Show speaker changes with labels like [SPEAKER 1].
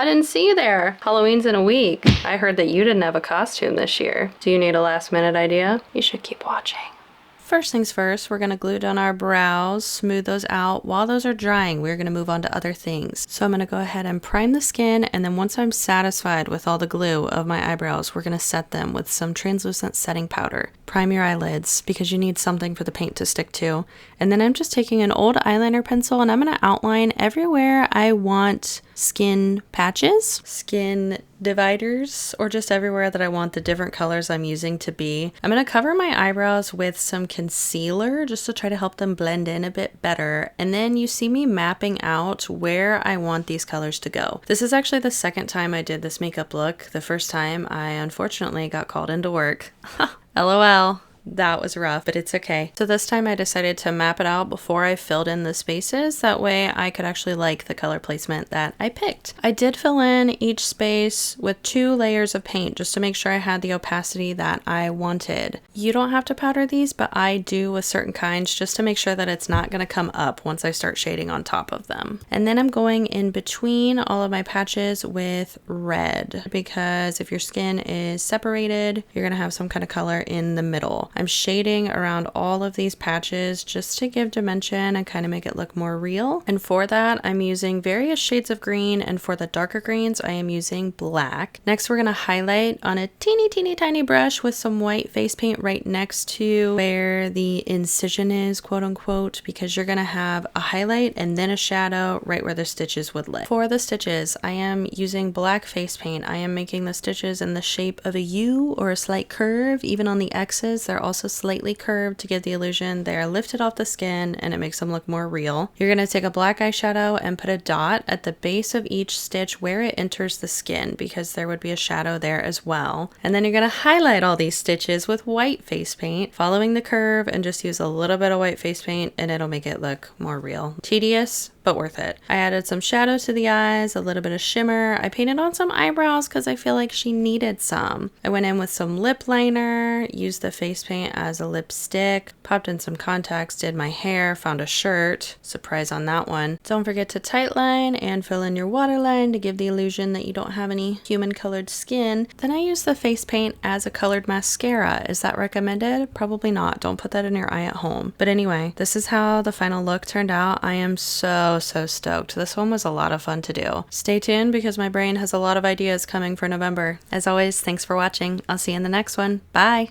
[SPEAKER 1] I didn't see you there. Halloween's in a week. I heard that you didn't have a costume this year. Do you need a last minute idea? You should keep watching. First things first, we're going to glue down our brows, smooth those out. While those are drying, we're going to move on to other things. So I'm going to go ahead and prime the skin, and then once I'm satisfied with all the glue of my eyebrows, we're going to set them with some translucent setting powder. Prime your eyelids because you need something for the paint to stick to. And then I'm just taking an old eyeliner pencil and I'm going to outline everywhere I want skin patches, skin dividers, or just everywhere that I want the different colors I'm using to be. I'm going to cover my eyebrows with some concealer just to try to help them blend in a bit better. And then you see me mapping out where I want these colors to go. This is actually the second time I did this makeup look. The first time I unfortunately got called into work. LOL. That was rough, but it's okay. So this time I decided to map it out before I filled in the spaces. That way I could actually like the color placement that I picked. I did fill in each space with 2 layers of paint just to make sure I had the opacity that I wanted. You don't have to powder these, but I do with certain kinds just to make sure that it's not going to come up once I start shading on top of them. And then I'm going in between all of my patches with red because if your skin is separated, you're going to have some kind of color in the middle. I'm shading around all of these patches just to give dimension and kind of make it look more real. And for that, I'm using various shades of green, and for the darker greens, I am using black. Next, we're going to highlight on a teeny tiny brush with some white face paint right next to where the incision is, quote unquote, because you're going to have a highlight and then a shadow right where the stitches would lay. For the stitches, I am using black face paint. I am making the stitches in the shape of a U or a slight curve. Even on the X's, they're also slightly curved to give the illusion they're lifted off the skin and it makes them look more real. You're going to take a black eyeshadow and put a dot at the base of each stitch where it enters the skin because there would be a shadow there as well. And then you're going to highlight all these stitches with white face paint, following the curve, and just use a little bit of white face paint and it'll make it look more real. Tedious, but worth it. I added some shadow to the eyes, a little bit of shimmer. I painted on some eyebrows because I feel like she needed some. I went in with some lip liner, used the face paint as a lipstick, popped in some contacts, did my hair, found a shirt. Surprise on that one. Don't forget to tightline and fill in your waterline to give the illusion that you don't have any human colored skin. Then I used the face paint as a colored mascara. Is that recommended? Probably not. Don't put that in your eye at home. But anyway, this is how the final look turned out. I am so stoked. This one was a lot of fun to do. Stay tuned because my brain has a lot of ideas coming for November. As always, thanks for watching. I'll see you in the next one. Bye!